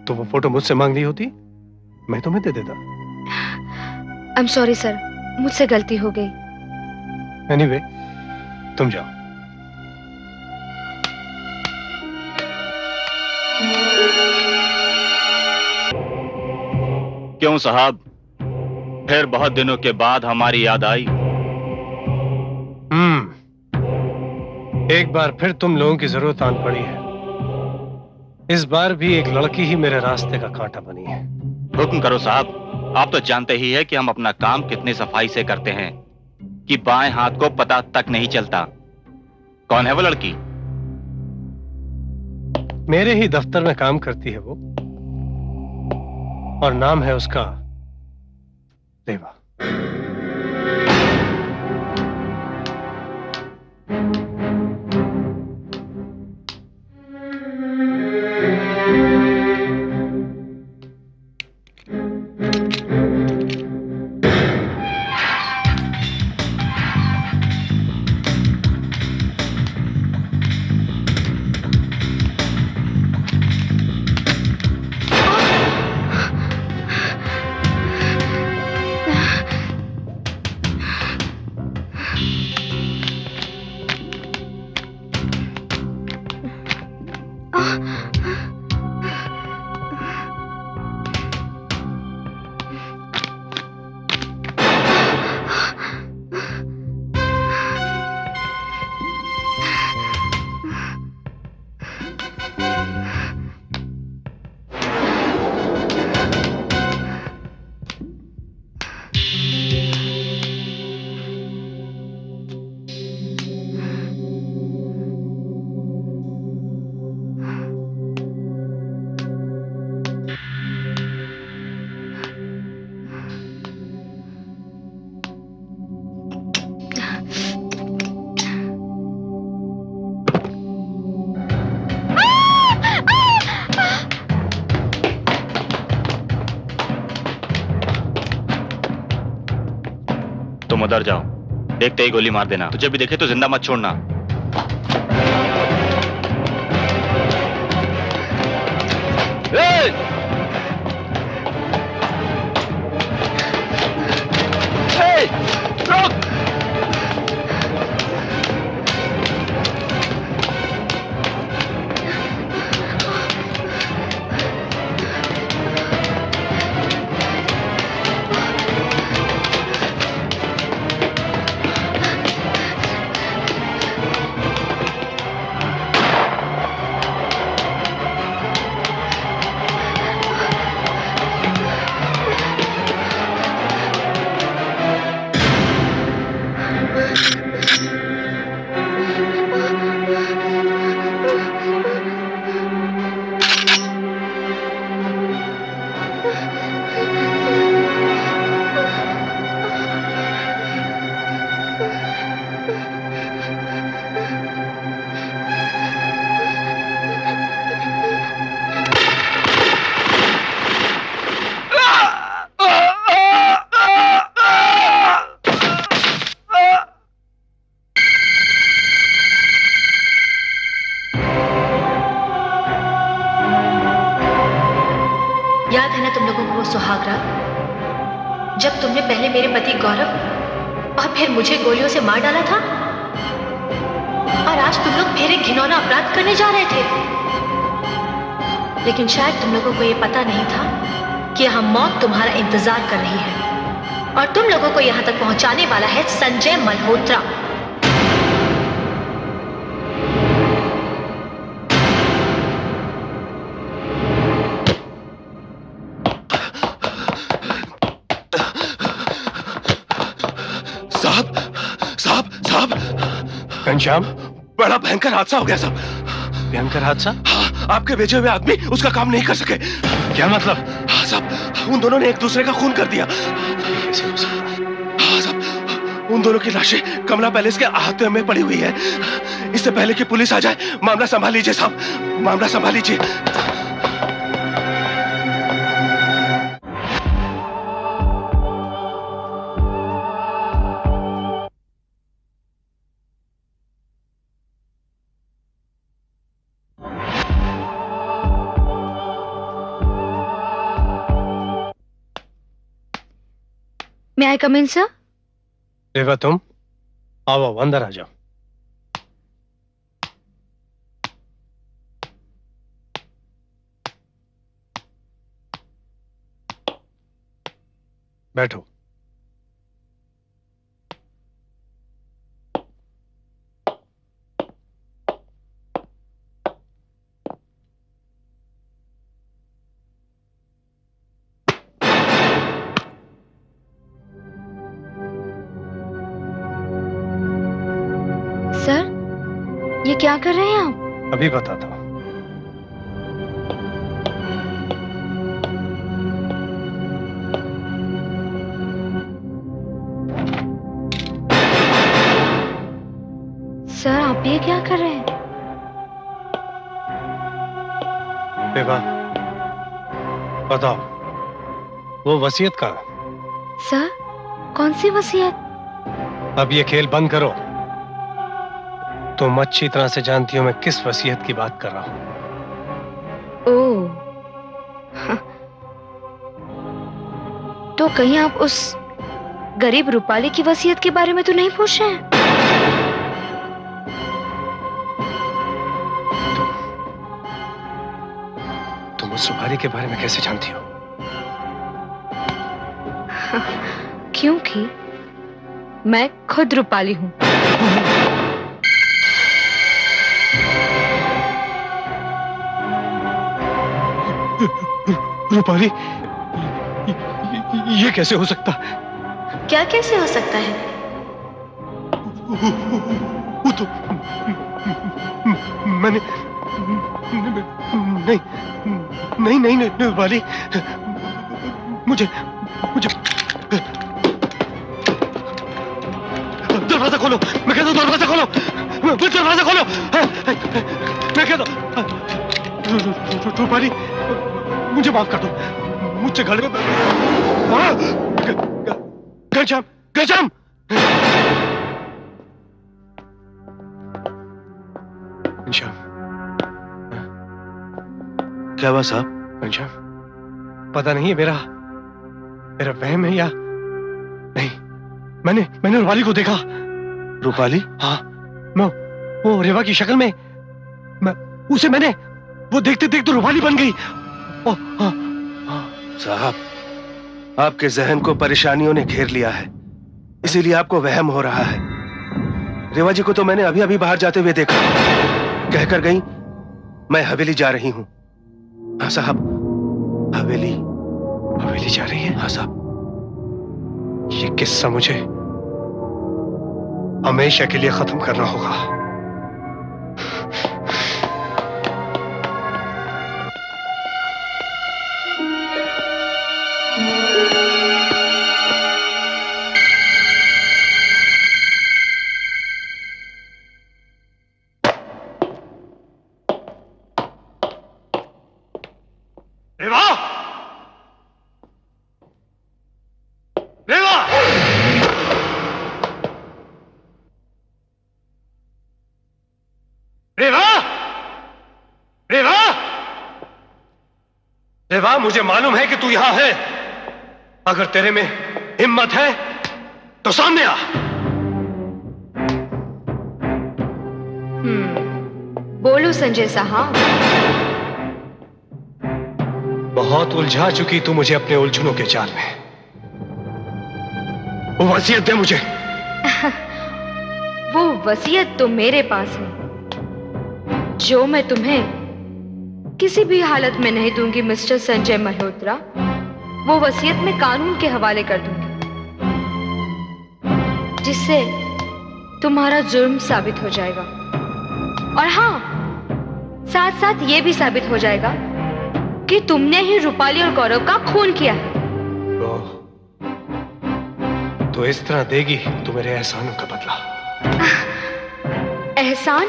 तो वो फोटो मुझसे मांग ली होती, मैं तुम्हें दे देता। आई एम सॉरी सर, मुझसे गलती हो गई। एनीवे, तुम जाओ। क्यों साहब, फिर बहुत दिनों के बाद हमारी याद आई? एक बार फिर तुम लोगों की जरूरत आन पड़ी है। इस बार भी एक लड़की ही मेरे रास्ते का कांटा बनी है। हुक्म करो साहब, आप तो जानते ही है कि हम अपना काम कितनी सफाई से करते हैं कि बाएं हाथ को पता तक नहीं चलता। कौन है वो लड़की? मेरे ही दफ्तर में काम करती है वो, और नाम है उसका रेवा। तुम उधर जाओ, देखते ही गोली मार देना। तुझे भी देखे तो जिंदा मत छोड़ना। जब तुमने पहले मेरे पति गौरव और फिर मुझे गोलियों से मार डाला था, और आज तुम लोग फिर एक घिनौना अपराध करने जा रहे थे। लेकिन शायद तुम लोगों को यह पता नहीं था कि यहां मौत तुम्हारा इंतजार कर रही है, और तुम लोगों को यहां तक पहुंचाने वाला है संजय मल्होत्रा। घनश्याम, बड़ा भयंकर हादसा हो गया साहब। भयंकर हादसा? हाँ, आपके भेजे हुए आदमी उसका काम नहीं कर सके। क्या मतलब? हाँ साहब, उन दोनों ने एक दूसरे का खून कर दिया। कैसे हो सकता है? हाँ साहब, उन दोनों की लाशें कमला पैलेस के अहाते में पड़ी हुई है। इससे पहले कि पुलिस आ जाए, मामला संभाल लीजिए साहब, मामला संभाल लीजिए। May I come in, sir? रेवा, तुम आओ, अंदर आ जाओ। बैठो। सर, ये क्या कर रहे हैं आप? अभी बताता हूं। सर, आप ये क्या कर रहे हैं? रेवा, बताओ, वो वसीयत का? सर, कौन सी वसीयत? अब ये खेल बंद करो। तुम अच्छी तरह से जानती हो मैं किस वसीयत की बात कर रहा हूं। ओह, तो कहीं आप उस गरीब रूपाली की वसीयत के बारे में तो नहीं पूछ रहे हैं? तुम उस रूपाली के बारे में कैसे जानती हो? क्योंकि मैं खुद रूपाली हूं। रूपाली, ये कैसे हो सकता? क्या कैसे हो सकता है? वो तो मैंने नहीं नहीं नहीं रूपाली, मुझे दरवाजा खोलो, मैं कहता हूँ दरवाजा खोलो, दरवाजा खोलो, मैं कहता हूँ रूपाली, मुझे माफ कर दो, मुझसे गलती। घनश्याम, घनश्याम, घनश्याम, क्या हुआ साहब? घनश्याम, पता नहीं है मेरा वहम है या नहीं। मैंने रूपाली को देखा। रूपाली? हाँ, वो रेवा की शक्ल में, मैंने वो देखते देखते रूपाली बन गई। हाँ। साहब, आपके जहन को परेशानियों ने घेर लिया है, इसीलिए आपको वहम हो रहा है। रेवा जी को तो मैंने अभी अभी बाहर जाते हुए देखा, कहकर गई मैं हवेली जा रही हूं। हाँ साहब, हवेली जा रही है? हाँ साहब। ये किस्सा मुझे हमेशा के लिए खत्म करना होगा। रेवा! रेवा! रेवा! रेवा! रेवा, मुझे मालूम है कि तू यहां है। अगर तेरे में हिम्मत है तो सामने आ। बोलो संजय साहब। बहुत उलझा चुकी तू मुझे अपने उलझनों के जाल में। वो वसीयत दे मुझे। वो वसीयत तो मेरे पास है, जो मैं तुम्हें किसी भी हालत में नहीं दूंगी मिस्टर संजय मल्होत्रा। वो वसीयत मैं कानून के हवाले कर दूंगी, जिससे तुम्हारा जुर्म साबित हो जाएगा। और हाँ, साथ साथ ये भी साबित हो जाएगा कि तुमने ही रूपाली और गौरव का खून किया है। तो इस तरह देगी तू मेरे एहसानों का बदला? एहसान?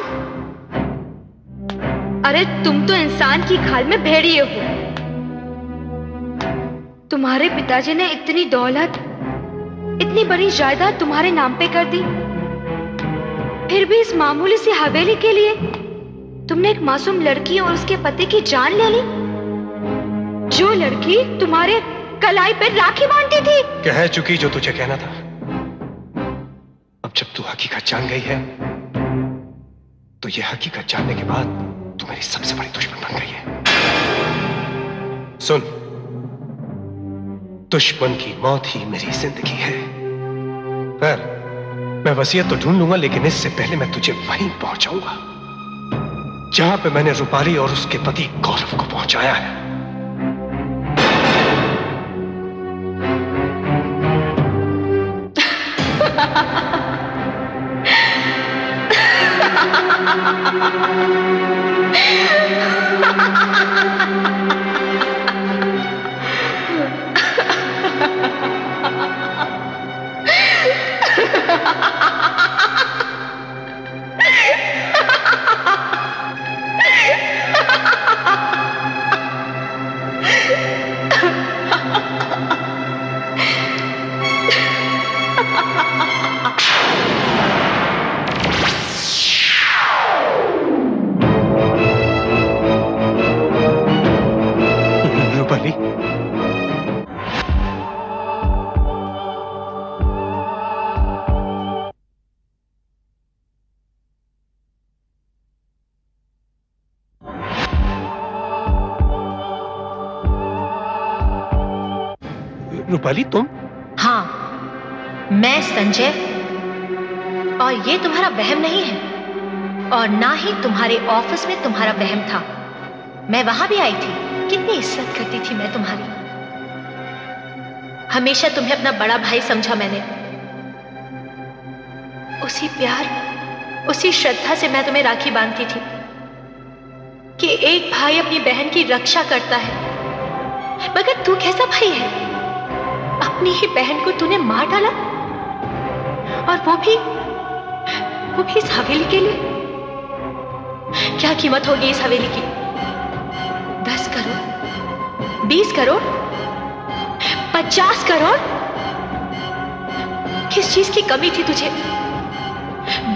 अरे तुम तो इंसान की खाल में भेड़िए हो। तुम्हारे पिताजी ने इतनी दौलत, इतनी बड़ी जायदाद तुम्हारे नाम पे कर दी, फिर भी इस मामूली सी हवेली के लिए तुमने एक मासूम लड़की और उसके पति की जान ले ली, जो लड़की तुम्हारे कलाई पे राखी बांधती थी। कह चुकी जो तुझे कहना था। अब जब तू हकीकत जान गई है, तो ये हकीकत जानने के बाद तू मेरी सबसे बड़ी दुश्मन बन गई है। सुन, दुश्मन की मौत ही मेरी जिंदगी है। फिर मैं वसीयत तो ढूंढ लूंगा, लेकिन इससे पहले मैं तुझे वहीं पहुंचाऊंगा जहां पे मैंने रूपाली और उसके पति गौरव को पहुंचाया है। रूपाली, रूपाली तुम? हाँ, मैं संजय, और ये तुम्हारा वहम नहीं है, और ना ही तुम्हारे ऑफिस में तुम्हारा वहम था। मैं वहां भी आई थी, कितनी इज्जत करती थी मैं तुम्हारी। हमेशा तुम्हें अपना बड़ा भाई समझा मैंने। उसी प्यार, उसी श्रद्धा से मैं तुम्हें राखी बांधती थी कि एक भाई अपनी बहन की रक्षा करता है। मगर तू कैसा भाई है? अपनी ही बहन को तूने मार डाला, और वो भी इस हवेली के लिए। क्या कीमत होगी इस हवेली की? 10 करोड़, 20 करोड़, 50 करोड़? किस चीज की कमी थी तुझे?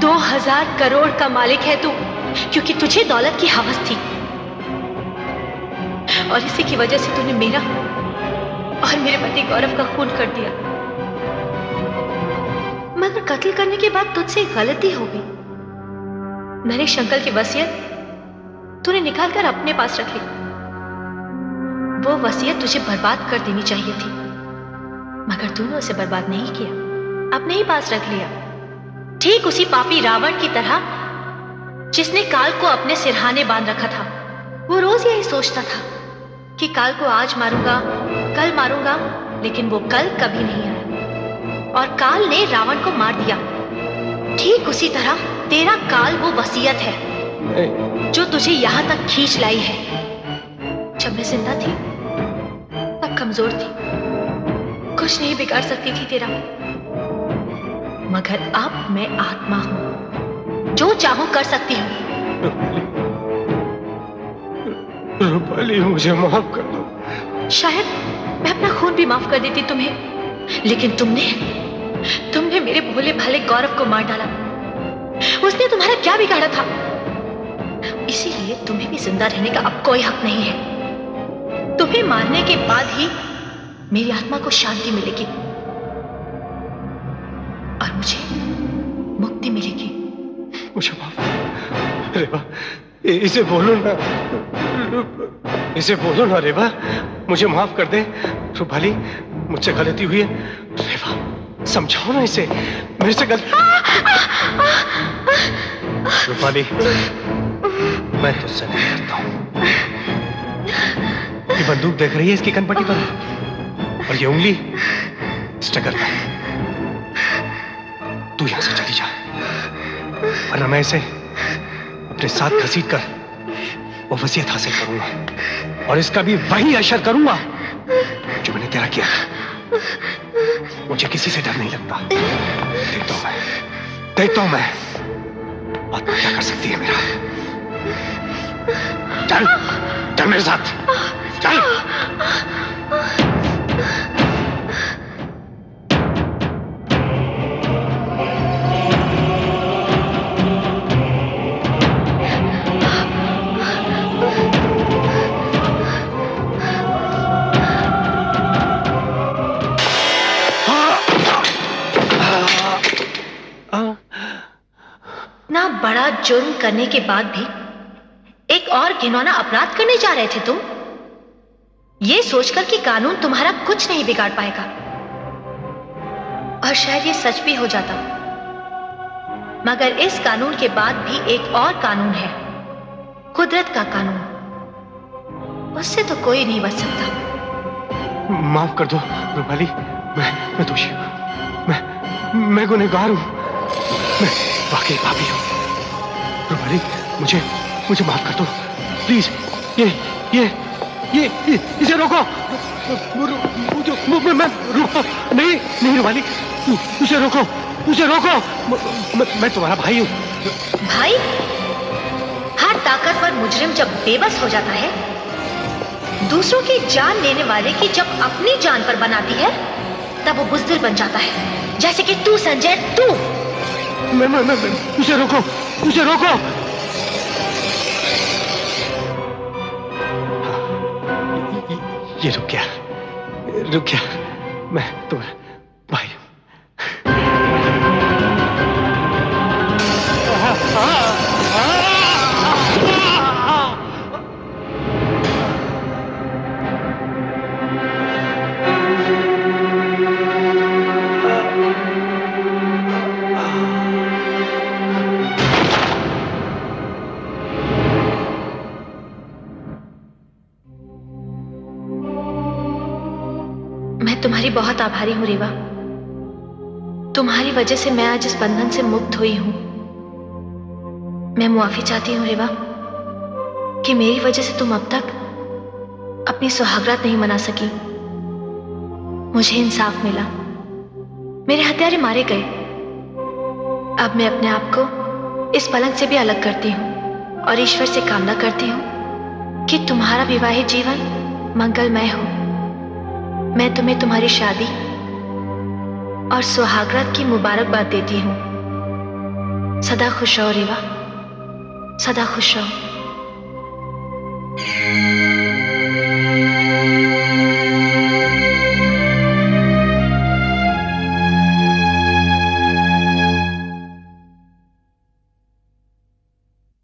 2000 करोड़ का मालिक है तू, क्योंकि तुझे दौलत की हवस थी, और इसी की वजह से तूने मेरा और मेरे पति गौरव का खून कर दिया। मगर कत्ल करने के बाद तुझसे एक गलती हो गई। नरेश अंकल की वसीयत तूने निकालकर अपने पास रख ली। वो वसीयत तुझे बर्बाद कर देनी चाहिए थी, मगर तूने उसे बर्बाद नहीं किया, अपने ही पास रख लिया। ठीक उसी पापी रावण की तरह, जिसने काल को अपने सिरहाने बांध रखा था। वो रोज यही सोचता था कि काल को आज मारूंगा, कल मारूंगा, लेकिन वो कल कभी नहीं आया, और काल ने रावण को मार दिया। ठीक उसी तरह तेरा काल वो वसीयत है जो तुझे यहां तक खींच लाई है। जब मैं जिंदा थी तब कमजोर थी, कुछ नहीं बिगाड़ सकती थी तेरा, मगर अब मैं आत्मा हूं, जो चाहूं कर सकती हूं। रूपाली, मुझे माफ कर दो। शायद मैं अपना खून भी माफ कर देती तुम्हें, लेकिन तुमने मेरे भोले भाले गौरव को मार डाला। उसने तुम्हारा क्या बिगाड़ा था? इसीलिए तुम्हें भी जिंदा रहने का अब कोई हक नहीं है। तुम्हें मारने के बाद ही मेरी आत्मा को शांति मिलेगी, मुझे मुक्ति मिलेगी। मुझे माफ रेवा, इसे बोलो ना, इसे बोलो ना रेवा, मुझे माफ कर दे। रूपाली, मुझसे गलती हुई है। रेवा, समझाओ ना इसे, मेरे से गलती। रूपाली, मैं तुझसे नहीं डरता हूं। ये बंदूक देख रही है इसकी कनपट्टी पर, और ये उंगली स्ट्रगल पर। तू यहां से चली जा, वरना मैं इसे अपने साथ घसीट कर वो वसीयत हासिल करूंगा, और इसका भी वही असर करूंगा जो मैंने तेरा किया था। मुझे किसी से डर नहीं लगता। देखता हूं मैं आत्मा क्या कर सकती है मेरा। चल चल मेरे साथ, चल। इतना बड़ा जुर्म करने के बाद भी एक और घिनौना अपराध करने जा रहे थे तुम, ये सोचकर कि कानून तुम्हारा कुछ नहीं बिगाड़ पाएगा। और शायद ये सच भी हो जाता, मगर इस कानून के बाद भी एक और कानून है, कुदरत का कानून। उससे तो कोई नहीं बच सकता। माफ कर दो रूपाली, मैं दोषी हूं, मैं गुनहगार हूं, मैं वाकई पापी हूं। रूपाली, मुझे माफ कर दो प्लीज। इसे रोको। मैं रोको नहीं रूपाली, उसे रोको। मैं तुम्हारा भाई हूं। भाई? हर ताकतवर मुजरिम जब बेबस हो जाता है, दूसरों की जान लेने वाले की जब अपनी जान पर बनाती है, तब वो बुज़दिल बन जाता है। जैसे कि तू संजय, तू। मैं उसे रोको। ये रुक गया। मैं तुम्हारा भाई हूं। मैं तुम्हारी बहुत आभारी हूं रेवा। तुम्हारी वजह से मैं आज इस बंधन से मुक्त हुई हूं। मैं मुआफी चाहती हूं रेवा कि मेरी वजह से तुम अब तक अपनी सुहागरात नहीं मना सकी। मुझे इंसाफ मिला, मेरे हत्यारे मारे गए। अब मैं अपने आप को इस पलंग से भी अलग करती हूं और ईश्वर से कामना करती हूं कि तुम्हारा विवाहित जीवन मंगलमय हो। मैं तुम्हें तुम्हारी शादी और सुहागरात की मुबारकबाद देती हूं। सदा खुश रहो रेवा, सदा खुश रहो।